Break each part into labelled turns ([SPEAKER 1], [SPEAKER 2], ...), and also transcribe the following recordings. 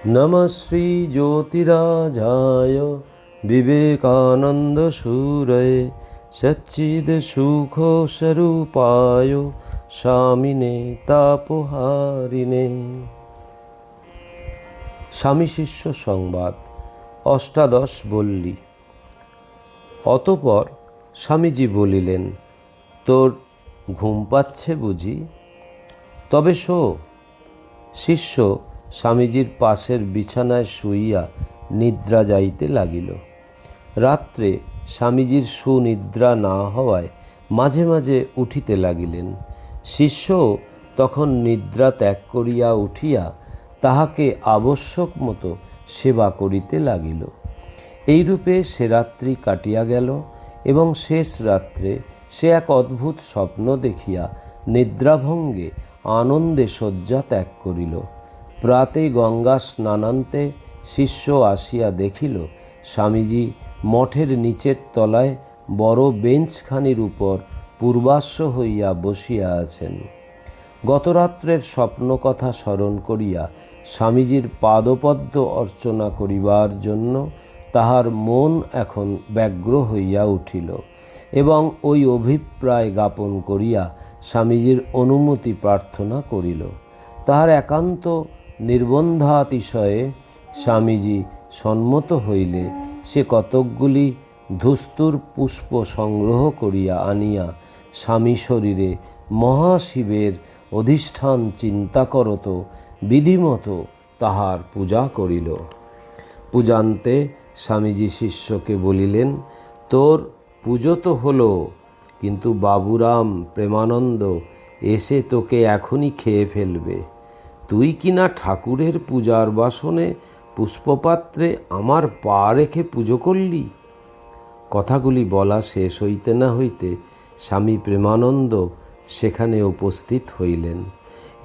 [SPEAKER 1] नमः श्री ज्योतिराजाय विवेकानन्दसूरये सच्चिदसुखस्वरूपाय स्वामिने तापहारिणे। স্বামী শিষ্য সংবাদ অষ্টাদশ বল্লী। অতঃপর স্বামীজি বলিলেন, তোর ঘুম পাচ্ছে বুঝি? তবে শো। শিষ্য স্বামীজির পাশের বিছানায় শুইয়া নিদ্রা যাইতে লাগিল। রাত্রে স্বামীজির সুনিদ্রা না হওয়ায় মাঝে মাঝে উঠিতে লাগিলেন। শিষ্য তখন নিদ্রা ত্যাগ করিয়া উঠিয়া তাহাকে আবশ্যক মতো সেবা করিতে লাগিল। এইরূপে সে রাত্রি কাটিয়া গেল এবং শেষ রাত্রে সে এক অদ্ভুত স্বপ্ন দেখিয়া নিদ্রাভঙ্গে আনন্দে শয্যা ত্যাগ করিল। প্রাতে গঙ্গা স্নানান্তে শিষ্য আসিয়া দেখিল স্বামীজি মঠের নিচের তলায় বড় বেঞ্চখানির উপর পূর্বাশ্ব হইয়া বসিয়া আছেন। গতরাত্রের স্বপ্ন কথা স্মরণ করিয়া স্বামীজির পাদপদ্ম অর্চনা করিবার জন্য তাহার মন এখন ব্যগ্র হইয়া উঠিল এবং ওই অভিপ্রায় জ্ঞাপন করিয়া স্বামীজির অনুমতি প্রার্থনা করিল। তাহার একান্ত নির্বন্ধাতিশয়ে স্বামীজি সম্মত হইলে সে কতকগুলি ধুস্তুর পুষ্প সংগ্রহ করিয়া আনিয়া স্বামী শরীরে মহাশিবের অধিষ্ঠান চিন্তা করত বিধিমতো তাহার পূজা করিল। পূজান্তে স্বামীজি শিষ্যকে বলিলেন, তোর পুজো তো হলো, কিন্তু বাবুরাম প্রেমানন্দ এসে তোকে এখনই খেয়ে ফেলবে। তুই কিনা ঠাকুরের পূজার বাসনে পুষ্পপাত্রে আমার পা রেখে পুজো করলি। কথাগুলি বলা শেষ হইতে না হইতে স্বামী প্রেমানন্দ সেখানে উপস্থিত হইলেন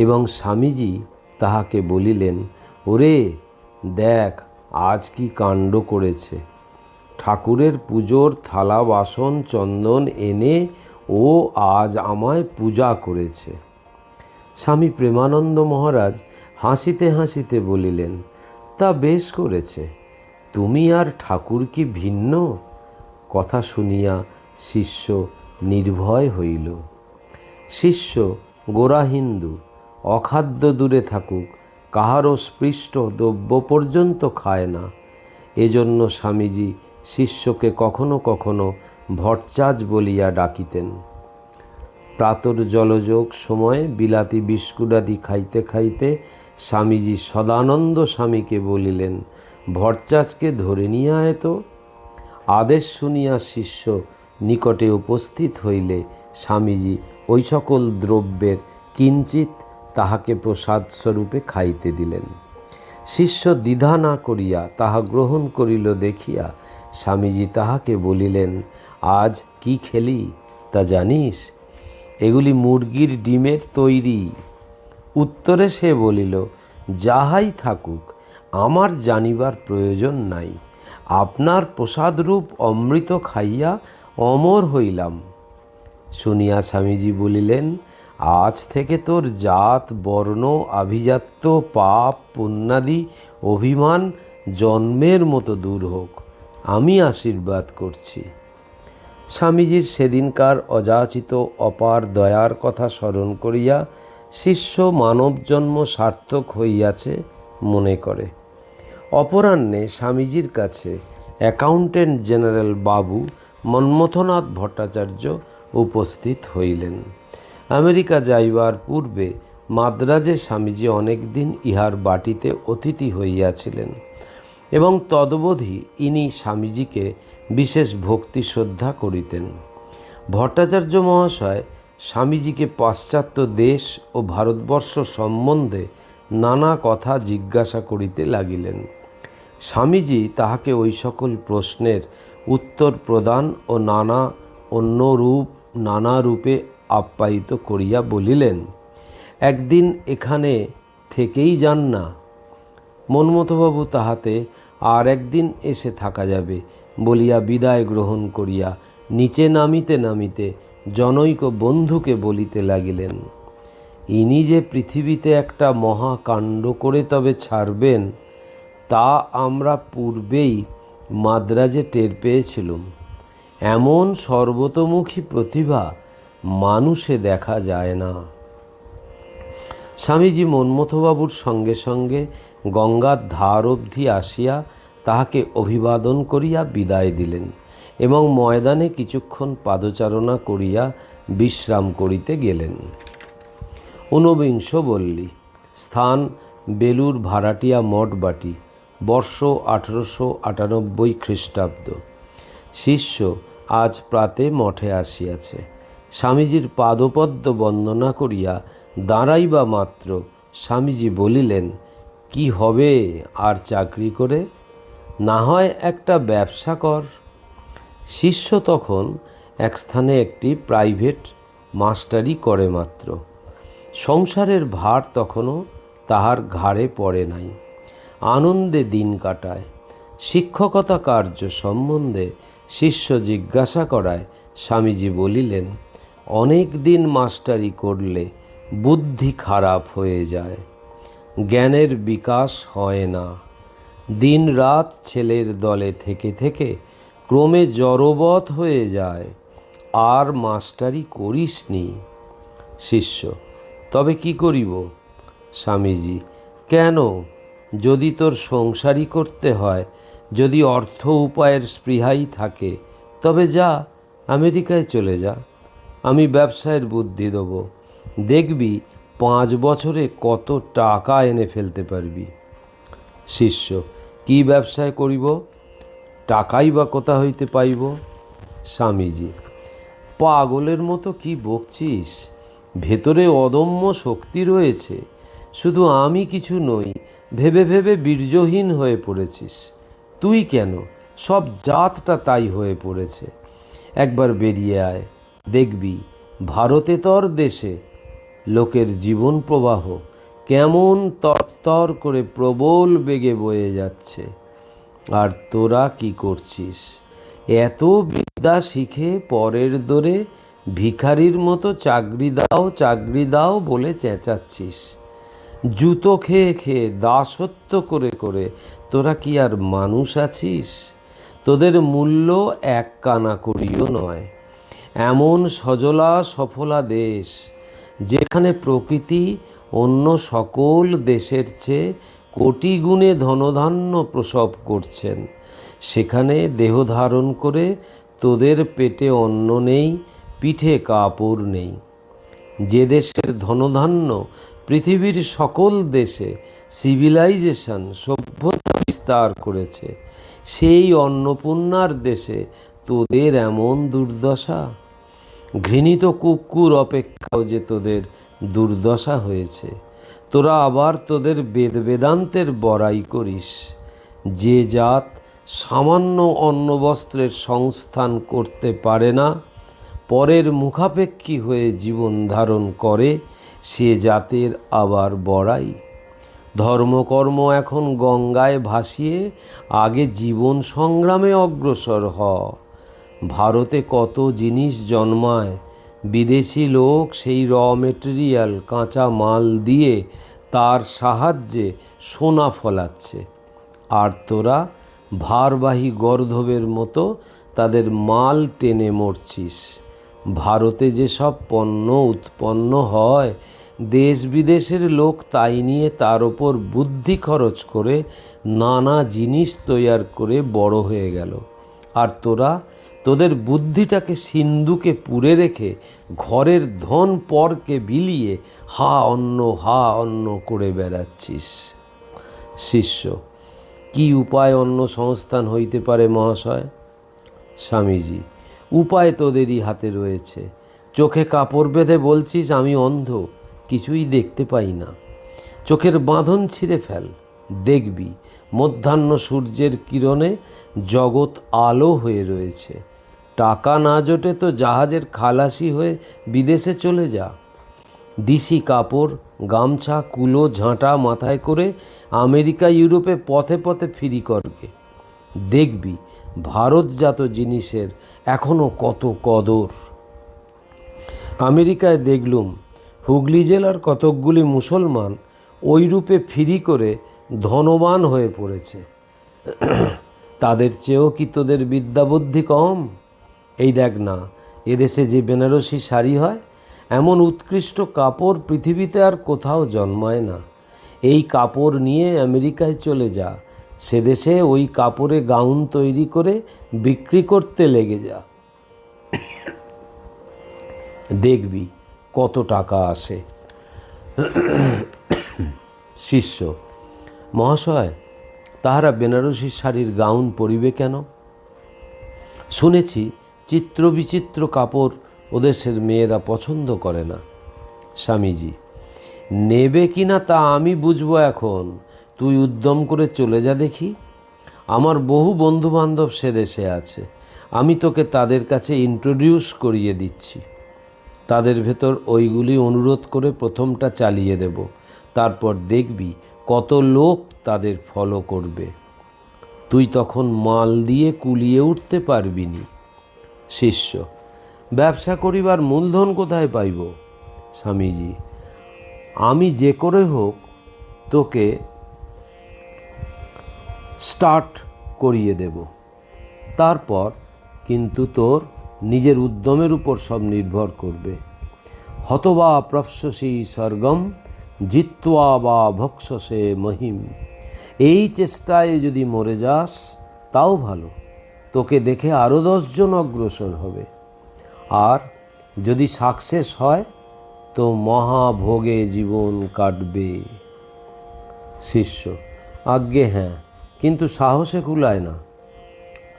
[SPEAKER 1] এবং স্বামীজি তাহাকে বলিলেন, ওরে দেখ আজ কি কাণ্ড করেছে। ঠাকুরের পুজোর থালা বাসন চন্দন এনে ও আজ আমায় পূজা করেছে। স্বামী প্রেমানন্দ মহারাজ হাসিতে হাসিতে বলিলেন, তা বেশ করেছে, তুমি আর ঠাকুর কি ভিন্ন? কথা শুনিয়া শিষ্য নির্ভয় হইল। শিষ্য গোরা হিন্দু, অখাদ্য দূরে থাকুক, কাহারও স্পৃষ্ট দ্রব্য পর্যন্ত খায় না। এজন্য স্বামীজি শিষ্যকে কখনো কখনো ভট্টাচ বলিয়া ডাকিতেন। প্রাতর জলযোগ সময়ে বিলাতি বিস্কুটাদি খাইতে খাইতে স্বামীজি সদানন্দ স্বামীকে বলিলেন, ভট্টাচকে ধরে নিয়ে আয় তো। আদেশ শুনিয়া শিষ্য নিকটে উপস্থিত হইলে স্বামীজি ওই সকল দ্রব্যের কিঞ্চিৎ তাহাকে প্রসাদস্বরূপে খাইতে দিলেন। শিষ্য দ্বিধা না করিয়া তাহা গ্রহণ করিল দেখিয়া স্বামীজি তাহাকে বলিলেন, আজ কি খেলি তা জানিস? এগুলি মুরগির ডিমের তৈরি। উত্তরে সে বলিল, যাহাই থাকুক, আমার জানিবার প্রয়োজন নাই। আপনার প্রসাদরূপ অমৃত খাইয়া অমর হইলাম। শুনিয়া স্বামীজি বলিলেন, আজ থেকে তোর জাত বর্ণ আভিজাত্য পাপ পুণ্যাদি অভিমান জন্মের মতো দূর হোক, আমি আশীর্বাদ করছি। স্বামীজির সেদিনকার অযাচিত অপার দয়ার কথা স্মরণ করিয়া শিষ্য মানব জন্ম সার্থক হইয়াছে মনে করে। অপরাহ্নে স্বামীজির কাছে অ্যাকাউন্টেন্ট জেনারেল বাবু মন্মথনাথ ভট্টাচার্য উপস্থিত হইলেন। আমেরিকা যাইবার পূর্বে মাদ্রাজে স্বামীজি অনেক দিন ইহার বাটিতে অতিথি হইয়াছিলেন এবং তদবধি ইনি স্বামীজিকে বিশেষ ভক্তি শ্রদ্ধা করিতেন। ভট্টাচার্য মহাশয় স্বামীজিকে পাশ্চাত্য দেশ ও ভারতবর্ষ সম্বন্ধে নানা কথা জিজ্ঞাসা করিতে লাগিলেন। স্বামীজি তাহাকে ওই সকল প্রশ্নের উত্তর প্রদান ও নানা রূপে আপ্যায়িত করিয়া বলিলেন, একদিন এখানে থেকেই যান না। মন্মথবাবু তাহাতে আর একদিন এসে থাকা যাবে বলিয়া বিদায় গ্রহণ করিয়া নিচে নামিতে নামিতে জনৈক বন্ধুকে বলিতে লাগিলেন, ইনি যে পৃথিবীতে একটা মহাকাণ্ড করে তবে ছাড়বেন তা আমরা পূর্বেই মাদ্রাজে টের পেয়েছিলুম। এমন সর্বতোমুখী প্রতিভা মানুষে দেখা যায় না। স্বামীজি মন্মথবাবুর সঙ্গে সঙ্গে গঙ্গার ধার অবধি আসিয়া তাহাকে অভিবাদন করিয়া বিদায় দিলেন এবং ময়দানে কিছুক্ষণ পাদচারণা করিয়া বিশ্রাম করিতে গেলেন। ঊনবিংশ বল্লী, স্থান বেলুর ভাড়াটিয়া মঠবাটি, বর্ষ 1898 খ্রিস্টাব্দ। শিষ্য আজ প্রাতে মঠে আসিয়াছে। স্বামীজির পাদপদ্ম বন্দনা করিয়া দাঁড়াইবা মাত্র স্বামীজি বলিলেন, কি হবে আর চাকরি করে? না হয় একটা ব্যবসা কর। শিষ্য তখন এক স্থানে একটি প্রাইভেট মাস্টারি করে মাত্র। সংসারের ভার তখনও তাহার ঘাড়ে পড়ে নাই। আনন্দে দিন কাটায়। শিক্ষকতা কার্য সম্বন্ধে শিষ্য জিজ্ঞাসা করায় স্বামীজি বলিলেন, অনেক দিন মাস্টারি করলে বুদ্ধি খারাপ হয়ে যায়, জ্ঞানের বিকাশ হয় না। দিন রাত ছেলের দলে থেকে থেকে ক্রমে জড়বৎ হয়ে যায়, আর মাস্টারি করিসনি। শিষ্য, তবে কি করিব? স্বামীজি, কেন? যদি তোর সংসারই করতে হয়, যদি অর্থ উপায়ের স্পৃহাই থাকে, তবে যা, আমেরিকায় চলে যা। আমি ব্যবসায়ের বুদ্ধি দেব, দেখবি 5 বছরে কত টাকা এনে ফেলতে পারবি। শিষ্য, কি ব্যবসায় করিব? টাকাই বা কোথা হইতে পাইব? স্বামীজি, পাগলের মতো কি বকছিস? ভেতরে অদম্য শক্তি রয়েছে, শুধু আমি কিছু নই ভেবে ভেবে বীর্যহীন হয়ে পড়েছিস। তুই কেন, সব জাতটা তাই হয়ে পড়েছে। একবার বেরিয়ে আয়, দেখবি ভারতে তোর দেশে লোকের জীবন প্রবাহ কেমন তরতর করে প্রবল বেগে বয়ে যাচ্ছে, আর তোরা কি করছিস? এত বিদ্যা শিখে পরের দরে ভিখারির মতো চাকরি দাও বলে চেঁচাচ্ছিস। জুতো খেয়ে খেয়ে দাসত্ব করে করে তোরা কি আর মানুষ আছিস? তোদের মূল্য এক কানা করিও নয়। এমন সজলা সফলা দেশ, যেখানে প্রকৃতি অন্য সকল দেশের চেয়ে কোটি গুণে ধনধান্য প্রসব করছেন, সেখানে দেহ ধারণ করে তোদের পেটে অন্ন নেই, পিঠে কাপড় নেই। যে দেশের ধনধান্য পৃথিবীর সকল দেশে সিভিলাইজেশন সভ্যতা বিস্তার করেছে, সেই অন্নপূর্ণার দেশে তোদের এমন দুর্দশা। ঘৃণিত কুকুর অপেক্ষাও যে তোদের দুর্দশা হয়েছে। তোরা আবার তোদের বেদান্তের বড়াই করিস। যে জাত সামান্য অন্নবস্ত্রের সংস্থান করতে পারে না, পরের মুখাপেক্ষী হয়ে জীবন ধারণ করে, সে জাতের আবার বড়াই। ধর্মকর্ম এখন গঙ্গায় ভাসিয়ে আগে জীবন সংগ্রামে অগ্রসর হ। ভারতে কত জিনিস জন্মায়, বিদেশি লোক সেই র মেটেরিয়াল কাঁচা মাল দিয়ে তার সাহায্যে সোনা ফলাচ্ছে, আর তোরা ভারবাহী গর্ধবের মতো তাদের মাল টেনে মরছিস। ভারতে যেসব পণ্য উৎপন্ন হয়, দেশ বিদেশের লোক তাই নিয়ে তার ওপর বুদ্ধি খরচ করে নানা জিনিস তৈয়ার করে বড় হয়ে গেল, আর তোরা তোদের বুদ্ধিটাকে সিন্ধুকে পুরে রেখে ঘরের ধন পরকে বিলিয়ে হা অন্ন করে বেড়াচ্ছিস। শিষ্য, কি উপায় অন্য সংস্থান হইতে পারে মহাশয়? স্বামীজি, উপায় তোদেরই হাতে রয়েছে। চোখে কাপড় বেঁধে বলছিস আমি অন্ধ, কিছুই দেখতে পাই না। চোখের বাঁধন ছিঁড়ে ফেল, দেখবি মধ্যাহ্ন সূর্যের কিরণে জগৎ আলো হয়ে রয়েছে। টাকা না জোটে তো জাহাজের খালাসি হয়ে বিদেশে চলে যা। দিশি কাপড়, গামছা, কুলো, ঝাঁটা মাথায় করে আমেরিকা ইউরোপে পথে পথে ফিরি করবে। দেখবি ভারতজাত জিনিসের এখনও কত কদর। আমেরিকায় দেখলুম হুগলি জেলার কতকগুলি মুসলমান ওই রূপে ফিরি করে ধনবান হয়ে পড়েছে। তাদের চেয়েও কি তোদের বিদ্যা বুদ্ধি কম? এই দেখ না, এদেশে যে বেনারসি শাড়ি হয়, এমন উৎকৃষ্ট কাপড় পৃথিবীতে আর কোথাও জন্মায় না। এই কাপড় নিয়ে আমেরিকায় চলে যা, সে দেশে ওই কাপড়ে গাউন তৈরি করে বিক্রি করতে লেগে যা, দেখবি কত টাকা আসে। শিষ্য: মহাশয়, তাহারা বেনারসি শাড়ির গাউন পরিবে কেন? শুনেছি চিত্র বিচিত্র কাপড় ওদেশের মেয়েরা পছন্দ করে না। স্বামীজি: নেবে কি না তা আমি বুঝবো এখন, তুই উদ্যম করে চলে যা দেখি। আমার বহু বন্ধুবান্ধব সে দেশে আছে, আমি তোকে তাদের কাছে ইন্ট্রোডিউস করিয়ে দিচ্ছি। তাদের ভেতর ওইগুলি অনুরোধ করে প্রথমটা চালিয়ে দেব, তারপর দেখবি কত লোক তাদের ফলো করবে। তুই তখন মাল দিয়ে কুলিয়ে উঠতে পারবি নি। শিষ্য: ব্যবসা করিবার মূলধন কোথায় পাইব? স্বামীজি: আমি যে করে হোক তোকে স্টার্ট করিয়ে দেব, তারপর কিন্তু তোর নিজের উদ্যমের উপর সব নির্ভর করবে। হতবা প্রপ্সসি স্বর্গম জিত্বা বা ভক্ষসে মহিম। এই চেষ্টায় যদি মরে যাস তাও ভালো, তোকে দেখে আরও 10 জন অগ্রসর হবে। আর যদি সাকসেস হয় তো মহাভোগে জীবন কাটবে। শিষ্য: আজ্ঞে হ্যাঁ, কিন্তু সাহসে কুলায় না।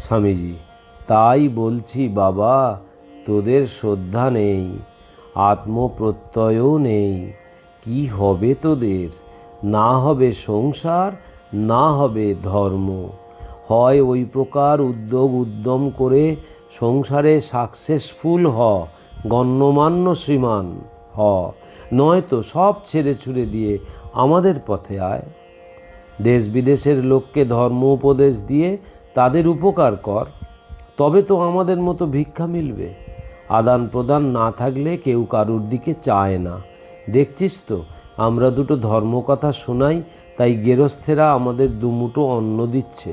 [SPEAKER 1] স্বামীজি: তাই বলছি বাবা, তোদের শ্রদ্ধা নেই, আত্মপ্রত্যয়ও নেই। কি হবে তোদের? না হবে সংসার, না হবে ধর্ম। হয় ওই প্রকার উদ্যম করে সংসারে সাকসেসফুল হ, গণ্যমান্য শ্রীমান হ, নয়তো সব ছেড়ে ছুড়ে দিয়ে আমাদের পথে আয়। দেশ বিদেশের লোককে ধর্ম উপদেশ দিয়ে তাদের উপকার কর, তবে তো আমাদের মতো ভিক্ষা মিলবে। আদান প্রদান না থাকলে কেউ কারুর দিকে চায় না। দেখছিস তো, আমরা দুটো ধর্মকথা শোনাই, তাই গেরস্থেরা আমাদের দুমুঠো অন্ন দিচ্ছে।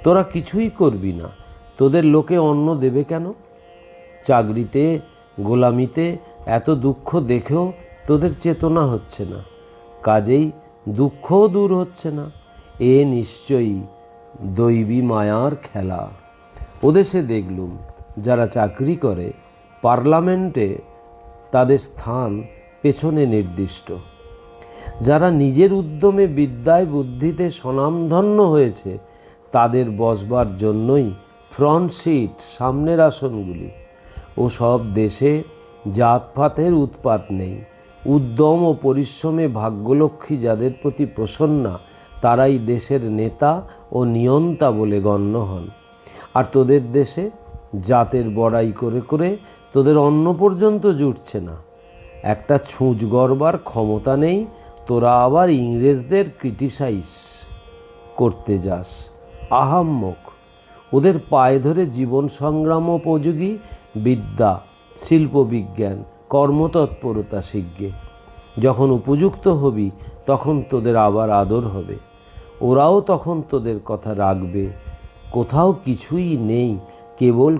[SPEAKER 1] তোরা কিছুই করবি না, তোদের লোকে অন্ন দেবে কেন? চাকরিতে গোলামিতে এত দুঃখ দেখেও তোদের চেতনা হচ্ছে না, কাজেই দুঃখও দূর হচ্ছে না। এ নিশ্চয়ই দৈবী মায়ার খেলা। ওদেশে দেখলুম যারা চাকরি করে পার্লামেন্টে তাদের স্থান পেছনে নির্দিষ্ট। যারা নিজের উদ্যমে বিদ্যায় বুদ্ধিতে স্বনামধন্য হয়েছে তাদের বসবার জন্যই ফ্রন্ট সিট, সামনের আসনগুলি। ও সব দেশে জাতপাতের উৎপাত নেই। উদ্যম ও পরিশ্রমে ভাগ্যলক্ষ্মী যাদের প্রতি প্রসন্না তারাই দেশের নেতা ও নিয়ন্তা বলে গণ্য হন। আর তোদের দেশে জাতের বড়াই করে করে তোদের অন্ন পর্যন্ত জুটছে না। একটা ছুঁচ গড়বার ক্ষমতা নেই, তোরা আবার ইংরেজদের ক্রিটিসাইজ করতে যাস। আহাম্মক! ওদের পায়ে ধরে জীবন সংগ্রাম উপযোগী বিদ্যা, শিল্পবিজ্ঞান, কর্মতৎপরতা শিখবে। যখন উপযুক্ত হবি তখন তোদের আবার আদর হবে, ওরাও তখন তোদের কথা রাখবে। কোথাও কিছুই নেই, কেবল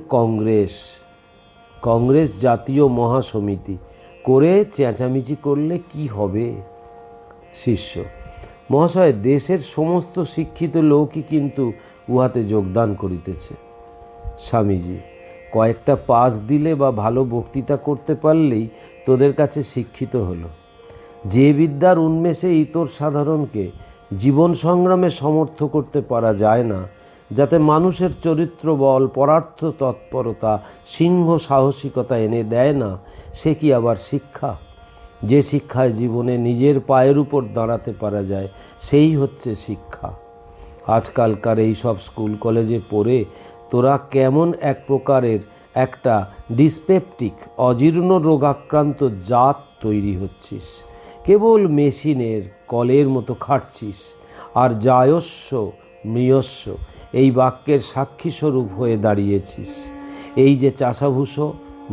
[SPEAKER 1] কংগ্রেস জাতীয় মহাসমিতি করে চেঁচামেচি করলে কি হবে? শিষ্য: মহাশয়, দেশের সমস্ত শিক্ষিত লোকই কিন্তু উহাতে যোগদান করিতেছে। স্বামীজি: কয়েকটা পাস দিলে বা ভালো বক্তৃতা করতে পারলেই তোদের কাছে শিক্ষিত হলো। যে বিদ্যার উন্মেষে ইতর সাধারণকে জীবন সংগ্রামে সমর্থ করতে পারা যায় না, যাতে মানুষের চরিত্র বল, পরার্থ তৎপরতা, সিংহ সাহসিকতা এনে দেয় না, সে কি আবার শিক্ষা? যে শিক্ষায় জীবনে নিজের পায়ের উপর দাঁড়াতে পারা যায়, সেই হচ্ছে শিক্ষা। আজকালকার এই সব স্কুল কলেজে পড়ে তোরা কেমন এক প্রকারের একটা ডিসপেপটিক, অজীর্ণ রোগাক্রান্ত জাত তৈরি হচ্ছিস। কেবল মেশিনের কলের মতো খাটছিস, আর জায়স্য মৃয়স্য এই বাক্যের সাক্ষীস্বরূপ হয়ে দাঁড়িয়েছিস। এই যে চাষাভূষো,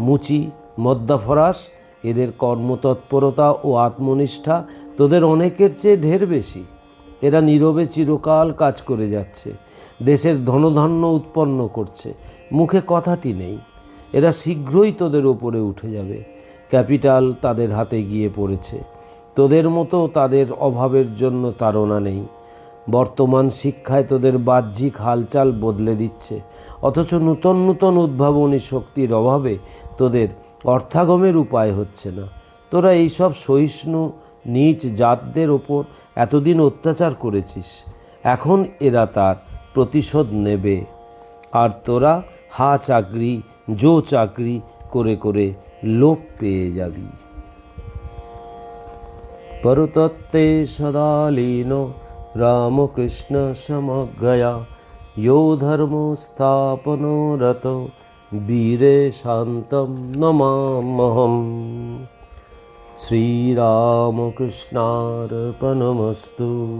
[SPEAKER 1] মুচি, মদ্দাফরাস, এদের কর্মতৎপরতা ও আত্মনিষ্ঠা তোদের অনেকের চেয়ে ঢের বেশি। এরা নীরবে চিরকাল কাজ করে যাচ্ছে, দেশের ধনধান্য উৎপন্ন করছে, মুখে কথাটি নেই। এরা শীঘ্রই তোদের ওপরে উঠে যাবে। ক্যাপিটাল তাদের হাতে গিয়ে পড়েছে। তোদের মতো তাদের অভাবের জন্য তাড়না নেই। বর্তমান শিক্ষায় তোদের বাহ্যিক হালচাল বদলে দিচ্ছে, অথচ নূতন নূতন উদ্ভাবনী শক্তির অভাবে তোদের অর্থাগমের উপায় হচ্ছে না। তোরা এইসব সহিষ্ণু নীচ জাতদের ওপর এতদিন অত্যাচার করেছিস, এখন এরা তার প্রতিশোধ নেবে। আর তোরা হা চাকরি জো চাকরি করে করে লোপ পেয়ে যাবি। परतत्ते सदा लीनो रामकृष्ण समज्ञया यो धर्मो स्थापनो रतो वीरे शान्तं नमाम्यहम्। श्रीरामकृष्णार्पणमस्तु।